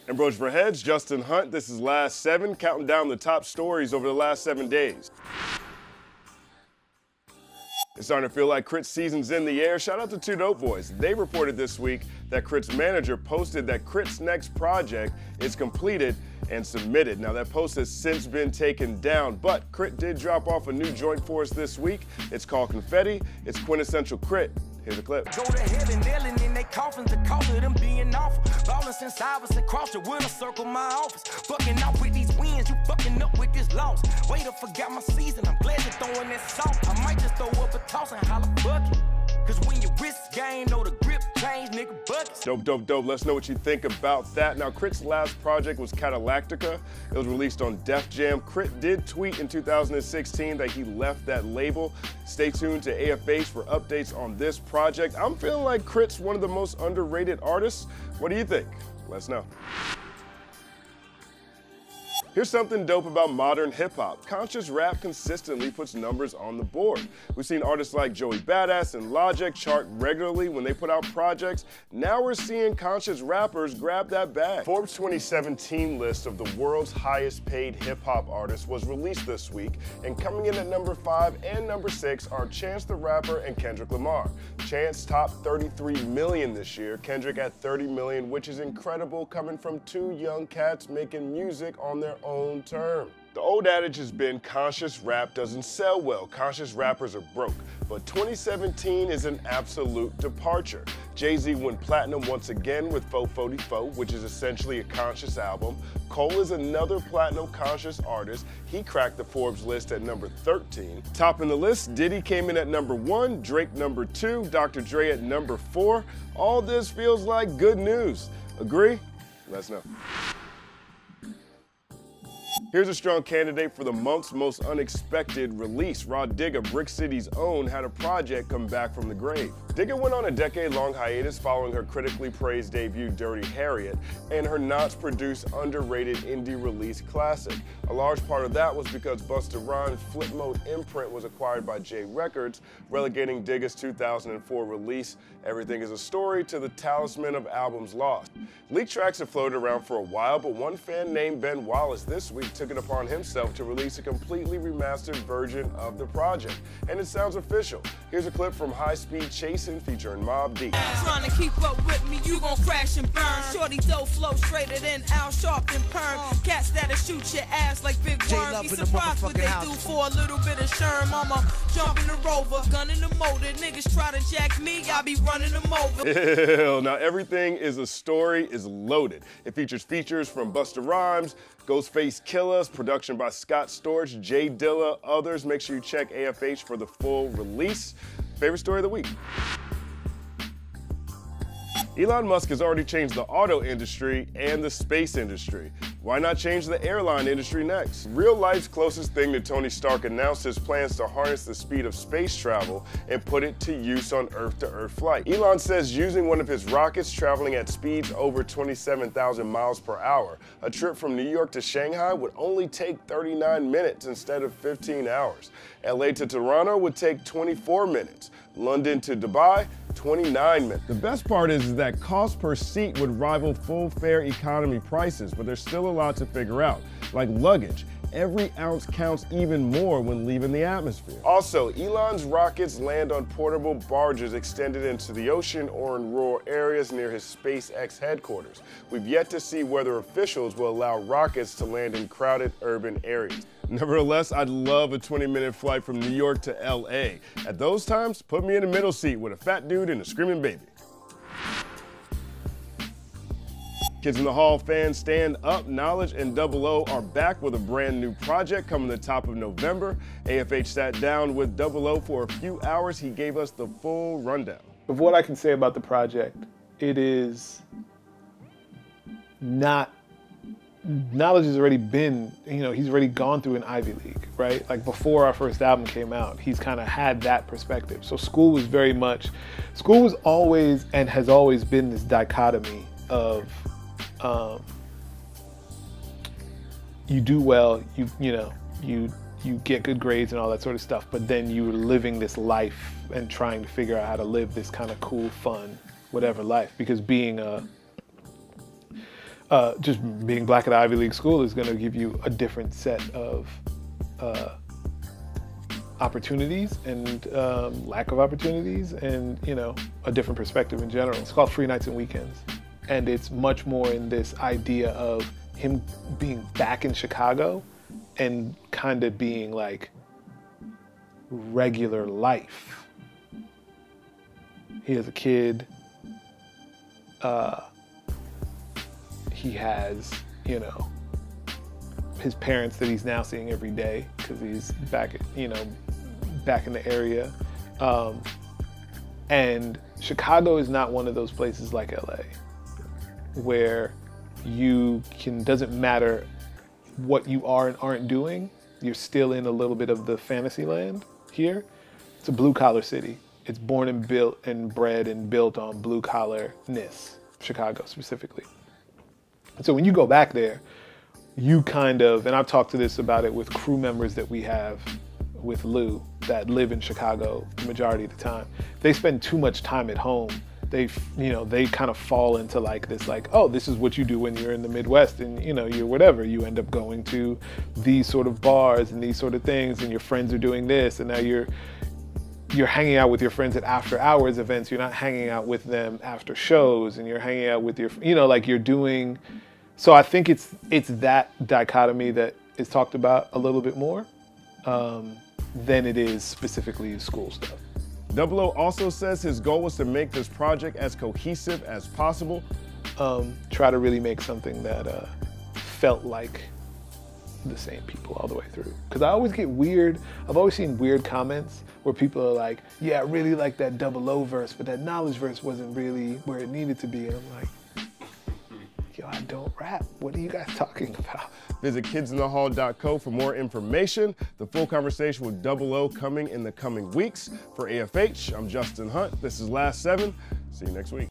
Ambrosia for Heads, Justin Hunt. This is Last 7, counting down the top stories over the last 7 days. It's starting to feel like KRIT season's in the air. Shout out to Two Dope Boys. They reported this week that KRIT's manager posted that KRIT's next project is completed and submitted. Now that post has since been taken down, but KRIT did drop off a new joint for us this week. It's called Confetti. It's quintessential KRIT. Here's a clip. Go to heaven, kneeling in they coffins, the cost of them being awful. Ballin' since I was across the winter circle my office. Fucking out with these wins, you fucking up with this loss. Wait, I forgot my season, I'm glad you're throwing that salt. I might just throw up a toss and holla bucket. Cause when your wrist game, know the grip change, nigga, buckets. Dope, dope, dope. Let's know what you think about that. Now, KRIT's last project was Catalactica. It was released on Def Jam. KRIT did tweet in 2016 that he left that label. Stay tuned to AFH for updates on this project. I'm feeling like KRIT's one of the most underrated artists. What do you think? Let us know. Here's something dope about modern hip-hop. Conscious rap consistently puts numbers on the board. We've seen artists like Joey Badass and Logic chart regularly when they put out projects. Now we're seeing conscious rappers grab that bag. Forbes 2017 list of the world's highest paid hip-hop artists was released this week, and coming in at number 5 and number 6 are Chance the Rapper and Kendrick Lamar. Chance topped 33 million this year, Kendrick at 30 million, which is incredible coming from two young cats making music on their own term. The old adage has been conscious rap doesn't sell well, conscious rappers are broke. But 2017 is an absolute departure. Jay-Z went platinum once again with 444, which is essentially a conscious album. Cole is another platinum conscious artist. He cracked the Forbes list at number 13. Topping the list, Diddy came in at number 1, Drake number 2, Dr. Dre at number 4. All this feels like good news. Agree? Let us know. Here's a strong candidate for the month's most unexpected release. Rah Digga, Brick City's own, had a project come back from the grave. Digga went on a decade-long hiatus following her critically praised debut, Dirty Harriet, and her Knots-produced, underrated indie release, Classic. A large part of that was because Busta Rhymes' Flip Mode imprint was acquired by J Records, relegating Digga's 2004 release, Everything Is a Story, to the talisman of albums lost. Leaked tracks have floated around for a while, but one fan named Ben Wallace this week took it upon himself to release a completely remastered version of the project, and it sounds official. Here's a clip from High Speed Chasing featuring Mobb Deep. Trying to keep up with me, you gon' crash and burn. Shorty dough flow straighter than Al Sharpton perm. Cats that'll shoot your ass like big worm. Be surprised what they do for a little bit of sherm. I'ma jump in the Rover, gun in the motor. Niggas try to jack me, I be running them over. Ew, now Everything Is a Story is loaded. It features from Busta Rhymes, Ghostface Killah's, production by Scott Storch, Jay Dilla, others. Make sure you check AFH for the full release. Favorite story of the week. Elon Musk has already changed the auto industry and the space industry. Why not change the airline industry next? Real life's closest thing to Tony Stark announced his plans to harness the speed of space travel and put it to use on Earth-to-Earth flight. Elon says using one of his rockets traveling at speeds over 27,000 miles per hour, a trip from New York to Shanghai would only take 39 minutes instead of 15 hours. LA to Toronto would take 24 minutes. London to Dubai, 29 minutes. The best part is that cost per seat would rival full fare economy prices, but there's still a lot to figure out, like luggage. Every ounce counts even more when leaving the atmosphere. Also, Elon's rockets land on portable barges extended into the ocean or in rural areas near his SpaceX headquarters. We've yet to see whether officials will allow rockets to land in crowded urban areas. Nevertheless, I'd love a 20-minute flight from New York to LA. At those times, put me in the middle seat with a fat dude and a screaming baby. Kidz In The Hall fans, stand up. Knowledge and 00 are back with a brand new project coming the top of November. AFH sat down with 00 for a few hours. He gave us the full rundown. Of what I can say about the project, it is not, Knowledge has already been, he's already gone through an Ivy League, right? Like before our first album came out, he's kind of had that perspective. So school was always and has always been this dichotomy of you do well, you get good grades and all that sort of stuff, but then you're living this life and trying to figure out how to live this kind of cool, fun, whatever life, because being a just being black at the Ivy League school is going to give you a different set of opportunities and lack of opportunities, and you know, a different perspective in general. It's called Free Nights and Weekends, and it's much more in this idea of him being back in Chicago and kind of being like regular life. He has a kid. He has, you know, his parents that he's now seeing every day because he's back, you know, back in the area. And Chicago is not one of those places like LA where you can, doesn't matter what you are and aren't doing, you're still in a little bit of the fantasy land here. It's a blue collar city. It's born and built and bred and built on blue collarness, Chicago specifically. So when you go back there, you kind of, and I've talked to this about it with crew members that we have with Lou that live in Chicago the majority of the time. They spend too much time at home. They, you know, they kind of fall into like this, like, oh, this is what you do when you're in the Midwest and, you know, you're whatever. You end up going to these sort of bars and these sort of things, and your friends are doing this, and now you're hanging out with your friends at after hours events. You're not hanging out with them after shows, and you're hanging out with your, you know, like you're doing. So I think it's that dichotomy that is talked about a little bit more than it is specifically school stuff. 00 also says his goal was to make this project as cohesive as possible. Try to really make something that felt like the same people all the way through. Because I always get weird, I've always seen weird comments where people are like, yeah, I really like that 00 verse, but that Knowledge verse wasn't really where it needed to be. And I'm like, yo, I don't rap. What are you guys talking about? Visit kidsinthehall.co for more information. The full conversation with 00 coming in the coming weeks. For AFH, I'm Justin Hunt. This is Last 7. See you next week.